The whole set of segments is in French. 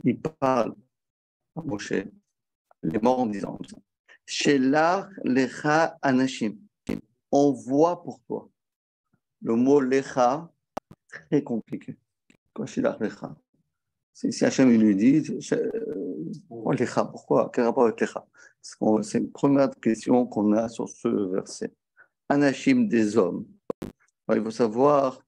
il parle à Moshe, les morts en disant comme ça. Shelach lecha anashim. Envoie pour toi. Le mot lecha, très compliqué. Quoi, Shelach lecha? Si Hachem lui dit, lecha, pourquoi? Quel rapport avec lecha? C'est une première question qu'on a sur ce verset. Anashim, des hommes. Alors, il faut savoir,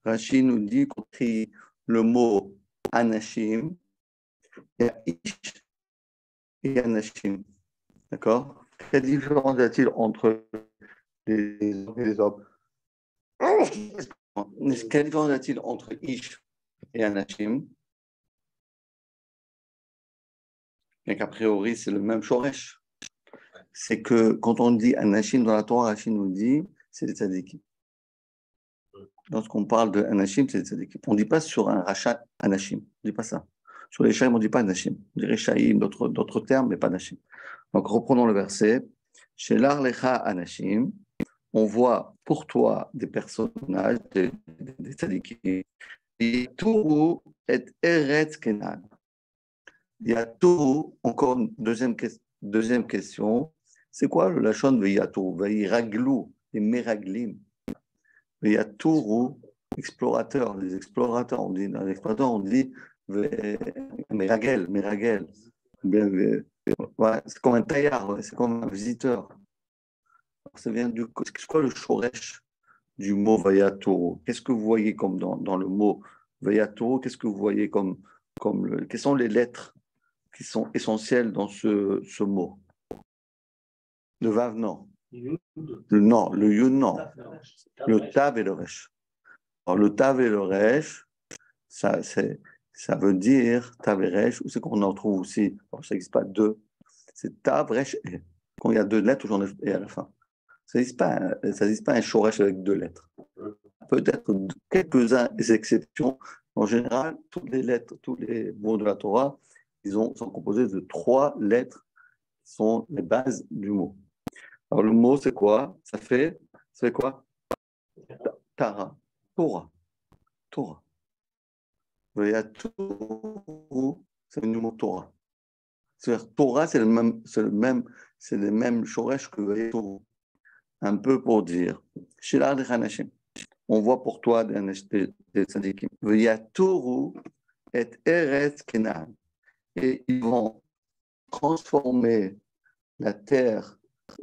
Rashi nous dit qu'on écrit le mot anashim, il y a ish et anashim. D'accord? Quelle différence y a-t-il entre les hommes et les hommes? Quelle différence y a-t-il entre ish et anashim? Bien qu'a priori, c'est le même shoresh. C'est que quand on dit anashim dans la Torah, Rashi nous dit, c'est des tzadikim. Lorsqu'on parle de anashim, c'est des tzadikim. On ne dit pas sur un rachat anashim. On ne dit pas ça. Sur les shaim, on ne dit pas anashim. On dirait shaim, d'autres termes, mais pas anashim. Donc reprenons le verset. Chez l'Arlecha Anashim, on voit pour toi des personnages, des tzadikim. Yatouru et Eretz Kenan. Yatouru, encore une deuxième question. C'est quoi le lachon de Yatouru? Vayiraglou, les meraglim. Yatouru, explorateur, les explorateurs, on dit, dans l'explorateur, on dit meragel. Ouais, c'est comme un taillard, ouais, c'est comme un visiteur. Ça vient du. C'est quoi le shoresh du mot Vayatoro? Qu'est-ce que vous voyez comme dans le mot Vayatoro? Qu'est-ce que vous voyez quelles sont les lettres qui sont essentielles dans ce mot? Le Vav, non. Le Yud, non. Le Tav et le Resh. Alors, le Tav et le Resh, ça veut dire Tav et Resh, où c'est qu'on en trouve aussi. Alors, ça n'existe pas deux. C'est Tav, Resh, et. Quand il y a deux lettres, j'en ai à la fin. Ça n'existe pas un shoresh avec deux lettres. Peut-être quelques exceptions. En général, toutes les lettres, tous les mots de la Torah, sont composés de 3 lettres qui sont les bases du mot. Alors le mot, c'est quoi? Ça fait quoi? Tara. Torah. Il y a tout, c'est le mot Torah. C'est-à-dire, Torah, c'est les mêmes shoresh que Torah. Un peu pour dire, chez l'Ard Hanashim, on voit pour toi des tzadikim. V'yatouru et Eretz Kenan. Et ils vont transformer la terre,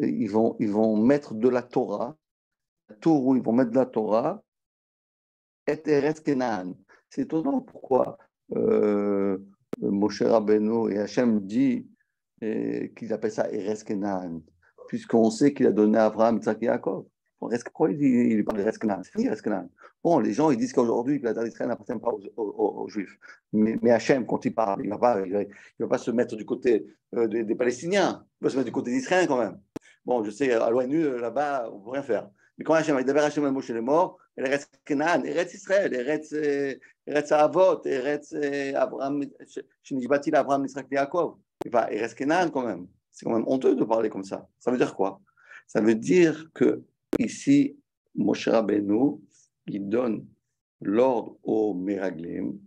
ils vont mettre de la Torah, Touru, ils vont mettre de la Torah, et Eretz Kenan. C'est étonnant pourquoi Moshe Rabbeinu et Hachem dit qu'ils appellent ça Eretz Kenan, puisqu'on sait qu'il a donné à Abraham, Isaac et Jacob. Pourquoi il parle de Eretz Kenan? C'est fini Eretz Kenan. Bon, les gens ils disent qu'aujourd'hui que la terre d'Israël n'appartient pas aux Juifs. Mais Hachem, quand il parle, il ne va pas se mettre du côté des Palestiniens, il va se mettre du côté d'Israël quand même. Bon, je sais, à l'ONU, là-bas, on ne peut rien faire. Mais quand Hachem, d'abord Hachem a Moshe les morts, Eretz Kenan, Eretz Israël, Eretz Avot, Eretz Abraham, Shinishbati Abraham, Isaac et Jacob. Et pas Eretz Kenan quand même. C'est quand même honteux de parler comme ça. Ça veut dire quoi? Ça veut dire que ici, Moshe Rabbeinu, il donne l'ordre aux Meraglim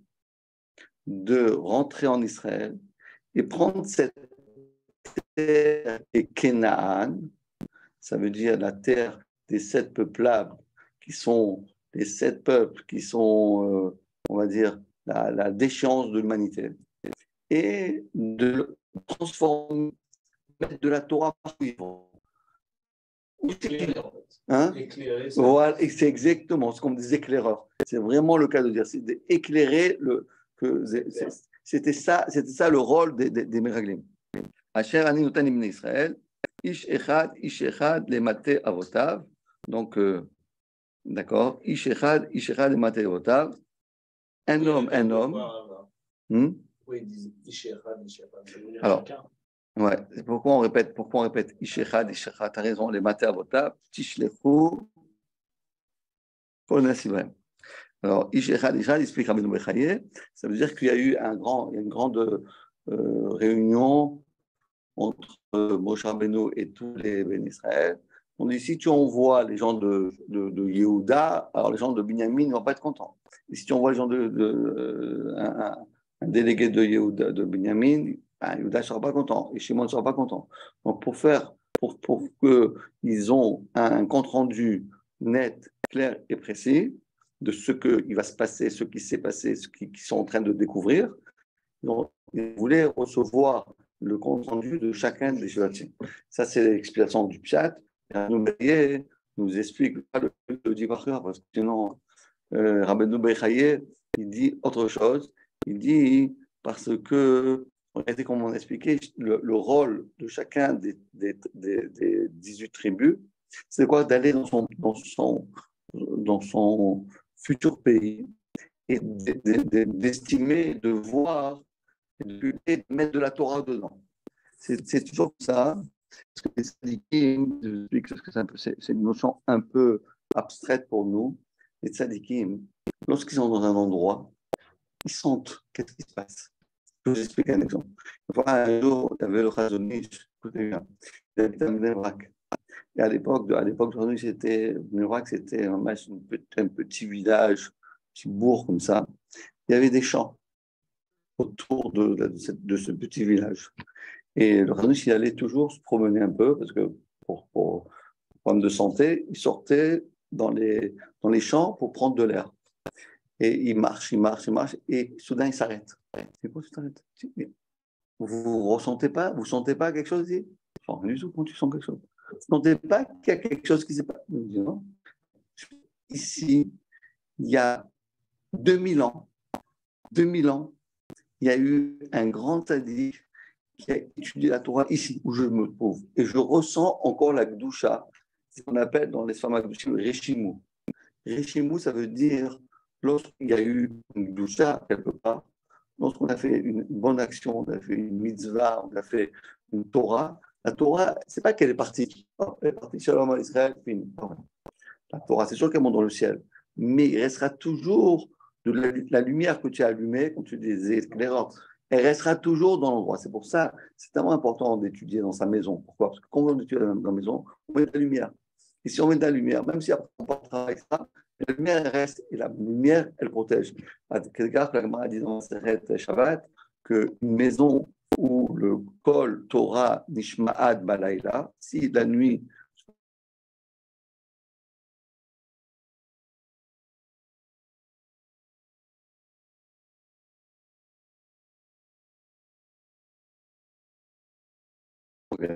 de rentrer en Israël et prendre cette terre et Canaan, ça veut dire la terre des 7 peuples qui sont les 7 peuples qui sont, on va dire, la déchéance de l'humanité, et de transformer de la Torah suivante. Hein? Voilà, et c'est exactement ce qu'on me dit, éclaireur. C'est vraiment le cas de dire, c'est d'éclairer c'était ça le rôle des Meraglim. Asher ani notan ibn Israël, ish echad, le mate avotav. Donc, d'accord, ish echad, le mate avotav. Un homme. Oui, ils disent ish echad. Alors, ouais, pourquoi on répète ish echad, t'as raison, les mate avotav, tishlechu. Alors, Ish Echad, explique Rabbeinu Bechaye, ça veut dire qu'il y a eu une grande réunion entre Moshe Rabbeinu et tous les Ben Israël. On dit, si tu envoies les gens de Yehuda, alors les gens de Binyamin ne vont pas être contents. Et si tu envoies les gens un délégué de Yehuda, de Binyamin, ben, Yehuda ne sera pas content et Shimon ne sera pas content. Donc, pour qu'ils ont un compte-rendu net, clair et précis de ce qui va se passer, ce qui s'est passé, ce qu'ils sont en train de découvrir, donc, ils voulaient recevoir le compte-rendu de chacun des Shvatim. Ça, c'est l'explication du Pshat. Nous explique pas le Divrachia, parce que sinon, Rabbeinu Bechaye, il dit autre chose. Il dit, parce que, regardez comment on a expliqué, le rôle de chacun des 18 tribus, c'est quoi? D'aller dans son futur pays et d'estimer, de voir, et de mettre de la Torah dedans. C'est toujours ça. Parce que les tzadikim, je vous explique que c'est une notion un peu abstraite pour nous. Les tzadikim, lorsqu'ils sont dans un endroit, ils sentent qu'est-ce qui se passe. Je vais vous expliquer un exemple. Un jour, il y avait le Chazonish, écoutez bien, il habitait à Bnei Brak. Et à l'époque de Chazonish, Bnei Brak, c'était un petit village, un petit bourg comme ça. Il y avait des champs autour de ce petit village. Et le Khadouche, il allait toujours se promener un peu, parce que pour problème de santé, il sortait dans les champs pour prendre de l'air. Et il marche, et soudain il s'arrête. C'est quoi, tu t'arrêtes? Vous ressentez pas, vous sentez pas quelque chose ici? Enfin, rien du tout, quand tu sens quelque chose. Vous ne sentez pas qu'il y a quelque chose qui s'est passé? Non. Ici, il y a 2000 ans, il y a eu un grand tzaddik qui a étudié la Torah ici, où je me trouve. Et je ressens encore la Gdusha, ce qu'on appelle dans les femmes le Réchimou. Réchimou, ça veut dire, lorsqu'il y a eu une Gdusha, quelque part, lorsqu'on a fait une bonne action, on a fait une mitzvah, on a fait une Torah, la Torah, c'est pas qu'elle est partie. Elle est partie, Shalom à Israël, fini. La Torah, c'est sûr qu'elle monte dans le ciel, mais il restera toujours de la lumière que tu as allumée, quand tu disais éclairant, elle restera toujours dans l'endroit. C'est pour ça, c'est tellement important d'étudier dans sa maison. Pourquoi? Parce que quand on étudie dans la maison, on met de la lumière. Et si on met de la lumière, même si après on ne travaille ça, la lumière elle reste, et la lumière, elle protège. À quelque part, la Gemara dit dans Seret Shabbat qu'une maison où le kol Torah nishma'ad balayla, si la nuit,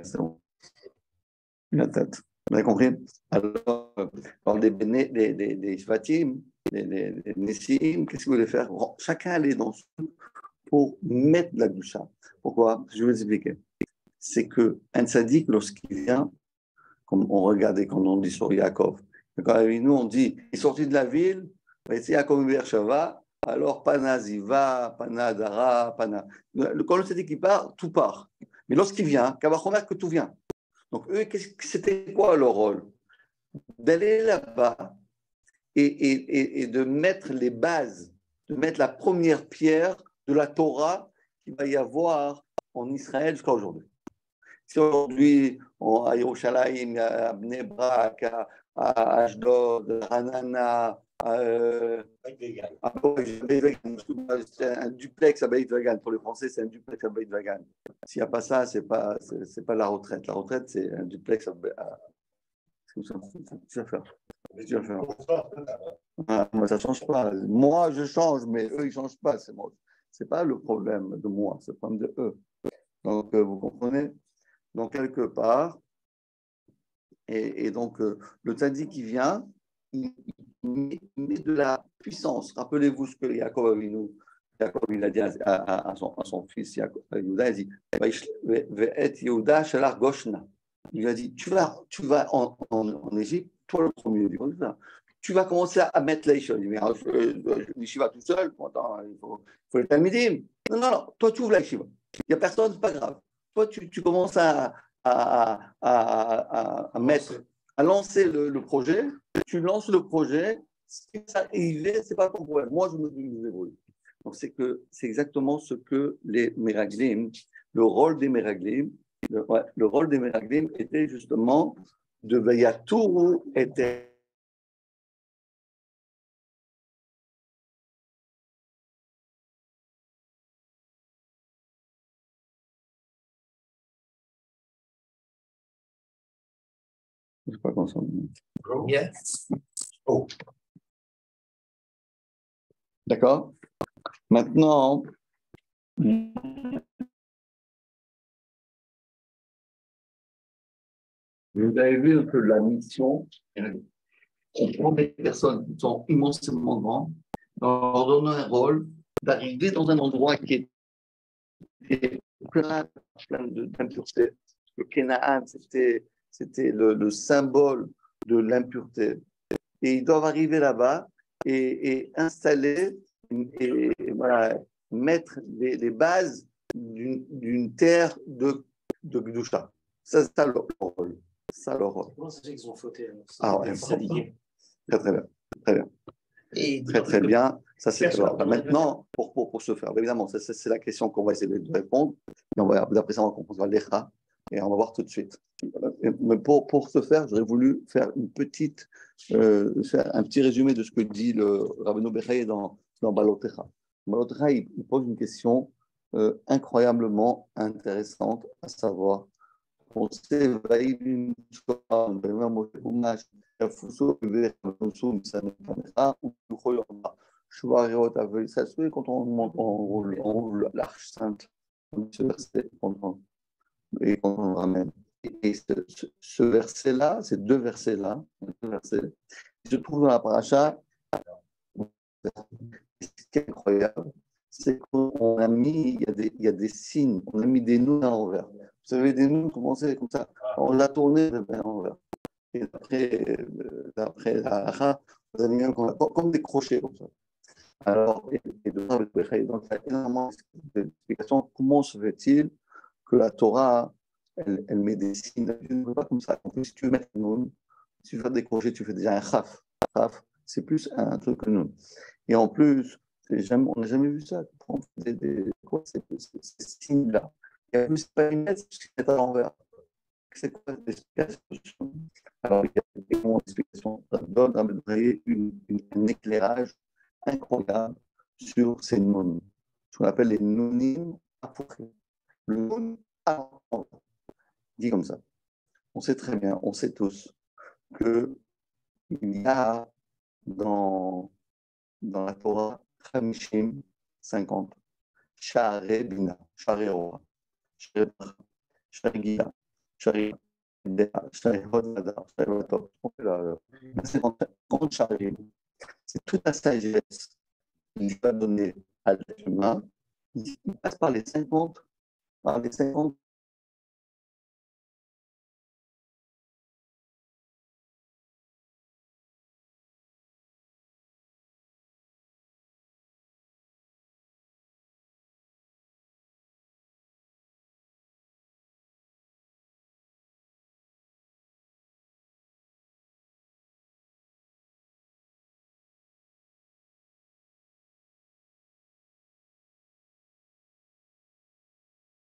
c'est bon. La tête. Vous avez compris? Alors, dans des Shvatim, des Nessim, qu'est-ce que vous voulez faire? Chacun allait dans ce pour mettre de la doucha. Pourquoi? Je vais vous expliquer. C'est qu'un tzaddik, lorsqu'il vient, comme on regardait quand on dit sur Yaakov, quand nous on dit, il est sorti de la ville, c'est Yaakov Beersheva, alors Pana Ziva, Pana Dara, Pana. Quand le tzaddik il part, tout part. Mais lorsqu'il vient, Kavachomer que tout vient. Donc, eux, c'était quoi leur rôle? D'aller là-bas et de mettre les bases, de mettre la première pierre de la Torah qu'il va y avoir en Israël jusqu'à aujourd'hui. Si aujourd'hui, à Yerushalayim, à Bnei Brak, à Ashdod, à Hanana, c'est un duplex à Beit Vagan. Pour les Français, c'est un duplex à Beit Vagan. S'il n'y a pas ça, c'est pas la retraite. La retraite, c'est un duplex à ça faire. Ah, moi, ça ne change pas. Moi, je change, mais eux, ils ne changent pas. Ce n'est pas le problème de moi, c'est le problème de eux. Donc, vous comprenez? Donc, quelque part, et donc, le tzaddik qui vient, il met de la puissance. Rappelez-vous ce que Yaakov il a dit à son fils Yehuda, il dit Ve'et Yehuda shalach goshna. Il lui a dit tu vas en Égypte, toi le premier. Tu vas commencer à mettre les choses. Il dit mais je vais tout seul. Attends, il faut les talmidim. Non, toi tu ouvres la yeshiva. Il n'y a personne, c'est pas grave. Toi tu commences à mettre, à lancer le projet. Tu lances le projet. Si ça arrive, c'est pas ton problème. Moi je me débrouille. Donc, c'est exactement ce que les Meraglim, le rôle des Meraglim, le rôle des Meraglim était justement de Vayatouru était Je sais pas comment ça. Yes. Oh. D'accord? Maintenant, vous avez vu un peu la mission. On prend des personnes qui sont immensément grandes, on leur donne un rôle d'arriver dans un endroit qui était plein d'impureté. Le Canaan, c'était le symbole de l'impureté. Et ils doivent arriver là-bas et installer et voilà, mettre les bases d'une terre de Gdusha. Ça, c'est ça leur rôle. Ça leur rôle. Comment ça fait qu'ils ont fauté? Ah ouais, très bien. Très bien. Et Très bien. Ça, c'est maintenant, pour se faire, évidemment, c'est la question qu'on va essayer de répondre. Et d'après ça, on va comprendre l'Echa et on va voir tout de suite. Mais pour ce faire, j'aurais voulu faire faire un petit résumé de ce que dit le Rabbeinu Bechaye dans Balotecha. Balotecha, il pose une question incroyablement intéressante, à savoir, on sait, ça se fait quand on roule l'Arche Sainte, ce verset, et qu'on ramène. Et ce verset-là, ces deux versets-là, se trouvent dans la paracha. Ce qui est incroyable, c'est qu'on a mis, il y a des signes, on a mis des nœuds à l'envers. Vous savez, des nœuds, comment c'est comme ça? On l'a tourné de bien à l'envers. Et d'après la halakha, vous avez mis comme des crochets comme ça. Alors, donc, il y a énormément d'explications. Comment se fait-il que la Torah, elle met des signes? Tu ne veux pas comme ça. En plus, si tu veux mettre un noun, si tu veux faire des crochets, tu fais déjà un chaf. Chaf, c'est plus un truc que nous. Et en plus, on n'a jamais vu ça. Ces signes-là. Et en plus, c'est pas une lettre, c'est à l'envers. C'est quoi l'explication? Alors, il y a des explications. Ça donne un éclairage incroyable sur ces noms. Ce qu'on appelle les nonim apocryphes. Le nom dit comme ça. On sait très bien, on sait tous qu'il y a dans la Torah 50 Sha'arei Bina, Sha'arei Ora, Sha'arei Bracha, Sha'arei Gila, Sha'arei Dea, Sha'arei Hod Hadar, Sha'arei Vatov. 50 Sha'arei. C'est toute la sagesse qu'il va donner à l'être humain. Il passe par les 50